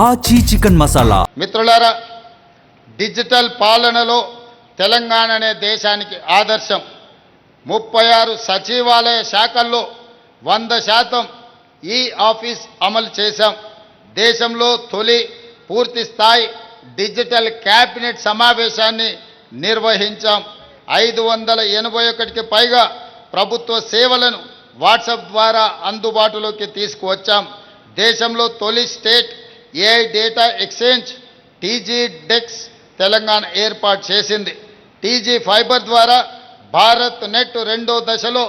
ఆచి చికెన్ మసాలా. మిత్రులారా, డిజిటల్ పాలనలో తెలంగాణ అనే దేశానికి ఆదర్శం. 36 సచివాలయ శాఖల్లో 100% ఈ ఆఫీస్ అమలు చేశాం. దేశంలో తొలి పూర్తి స్థాయి డిజిటల్ క్యాబినెట్ సమావేశాన్ని నిర్వహించాం. 581కి పైగా ప్రభుత్వ సేవలను వాట్సాప్ ద్వారా అందుబాటులోకి తీసుకువచ్చాం. దేశంలో తొలి state AI data exchange TG dex Telangana ఏర్పాటు చేసింది. టీజీ ఫైబర్ ద్వారా భారత్ నెట్ రెండో దశలో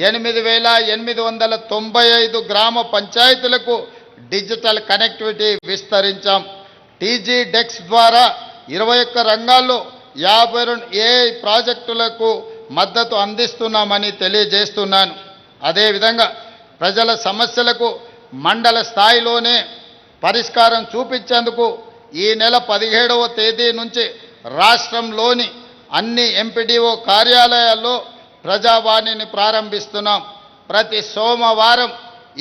8,895 గ్రామ పంచాయతీలకు డిజిటల్ కనెక్టివిటీ విస్తరించాం. టీజీ డెక్స్ ద్వారా 21 రంగాల్లో 52 ఏఐ ప్రాజెక్టులకు మద్దతు అందిస్తున్నామని తెలియజేస్తున్నాను. అదేవిధంగా ప్రజల సమస్యలకు మండల స్థాయిలోనే పరిష్కారం చూపించేందుకు ఈ నెల 17వ తేదీ నుంచి రాష్ట్రంలోని అన్ని ఎంపీడీఓ కార్యాలయాల్లో ప్రజావాణిని ప్రారంభిస్తున్నాం. ప్రతి సోమవారం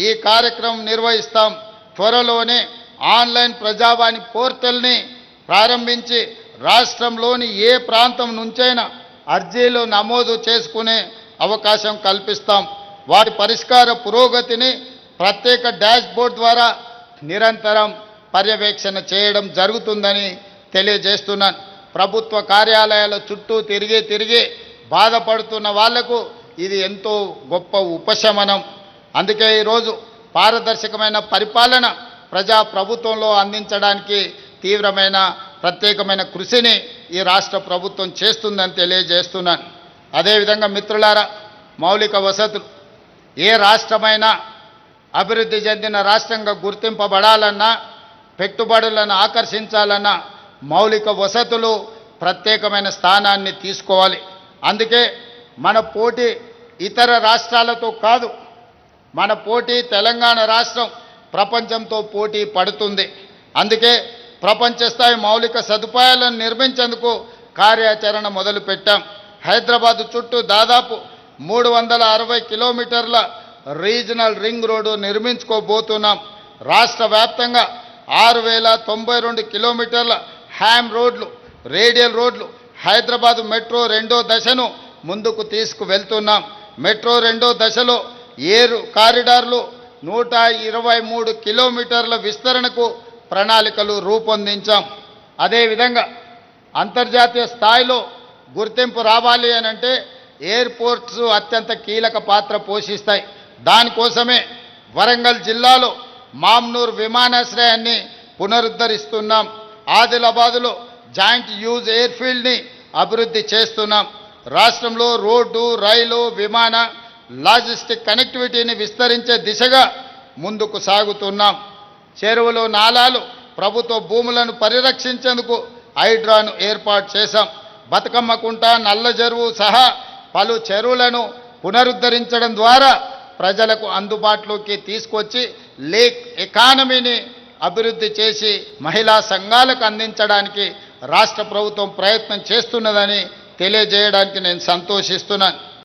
ఈ కార్యక్రమం నిర్వహిస్తాం. త్వరలోనే ఆన్లైన్ ప్రజావాణి పోర్టల్ని ప్రారంభించి రాష్ట్రంలోని ఏ ప్రాంతం నుంచైనా అర్జీలు నమోదు చేసుకునే అవకాశం కల్పిస్తాం. వాటి పరిష్కార పురోగతిని ప్రత్యేక డాష్బోర్డ్ ద్వారా నిరంతరం పర్యవేక్షణ చేయడం జరుగుతుందని తెలియజేస్తున్నాను. ప్రభుత్వ కార్యాలయాల చుట్టూ తిరిగి బాధపడుతున్న వాళ్లకు ఇది ఎంతో గొప్ప ఉపశమనం. అందుకే ఈరోజు పారదర్శకమైన పరిపాలన ప్రజా ప్రభుత్వంలో అందించడానికి తీవ్రమైన ప్రత్యేకమైన కృషిని ఈ రాష్ట్ర ప్రభుత్వం చేస్తుందని తెలియజేస్తున్నాను. అదేవిధంగా మిత్రులారా, మౌలిక వసతులు ఏ రాష్ట్రమైనా అభివృద్ధి చెందిన రాష్ట్రంగా గుర్తింపబడాలన్నా, పెట్టుబడులను ఆకర్షించాలన్నా మౌలిక వసతులు ప్రత్యేకమైన స్థానాన్ని తీసుకోవాలి. అందుకే మన పోటీ ఇతర రాష్ట్రాలతో కాదు, మన పోటీ తెలంగాణ రాష్ట్రం ప్రపంచంతో పోటీ పడుతుంది. అందుకే ప్రపంచ స్థాయి మౌలిక సదుపాయాలను నిర్మించేందుకు కార్యాచరణ మొదలుపెట్టాం. హైదరాబాద్ చుట్టూ దాదాపు 360 కిలోమీటర్ల రీజనల్ రింగ్ రోడ్డు నిర్మించుకోబోతున్నాం. రాష్ట్ర వ్యాప్తంగా 6,092 కిలోమీటర్ల హ్యామ్ రోడ్లు, రేడియల్ రోడ్లు, హైదరాబాద్ మెట్రో రెండో దశను ముందుకు తీసుకువెళ్తున్నాం. మెట్రో రెండో దశలో 7 కారిడార్లు, 123 కిలోమీటర్ల విస్తరణకు ప్రణాళికలు రూపొందించాం. అదేవిధంగా అంతర్జాతీయ స్థాయిలో గుర్తింపు రావాలి అనంటే ఎయిర్పోర్ట్స్ అత్యంత కీలక పాత్ర పోషిస్తాయి. దానికోసమే వరంగల్ జిల్లాలో మామ్నూర్ విమానాశ్రయాన్ని పునరుద్ధరిస్తున్నాం. ఆదిలాబాదులో జాయింట్ యూజ్ ఎయిర్ఫీల్డ్ని అభివృద్ధి చేస్తున్నాం. రాష్ట్రంలో రోడ్డు, రైలు, విమాన లాజిస్టిక్ కనెక్టివిటీని విస్తరించే దిశగా ముందుకు సాగుతున్నాం. చెరువులు, నాలాలు, ప్రభుత్వ భూములను పరిరక్షించేందుకు హైడ్రాను ఏర్పాటు చేశాం. బతుకమ్మ కుంట, నల్ల చెరువు సహా పలు చెరువులను పునరుద్ధరించడం ద్వారా ప్రజలకు అందుబాటులోకి తీసుకొచ్చి లేక్ ఎకానమీని అభివృద్ధి చేసి మహిళా సంఘాలకు అందించడానికి రాష్ట్ర ప్రభుత్వం ప్రయత్నం చేస్తున్నదని తెలియజేయడానికి నేను సంతోషిస్తున్నాను.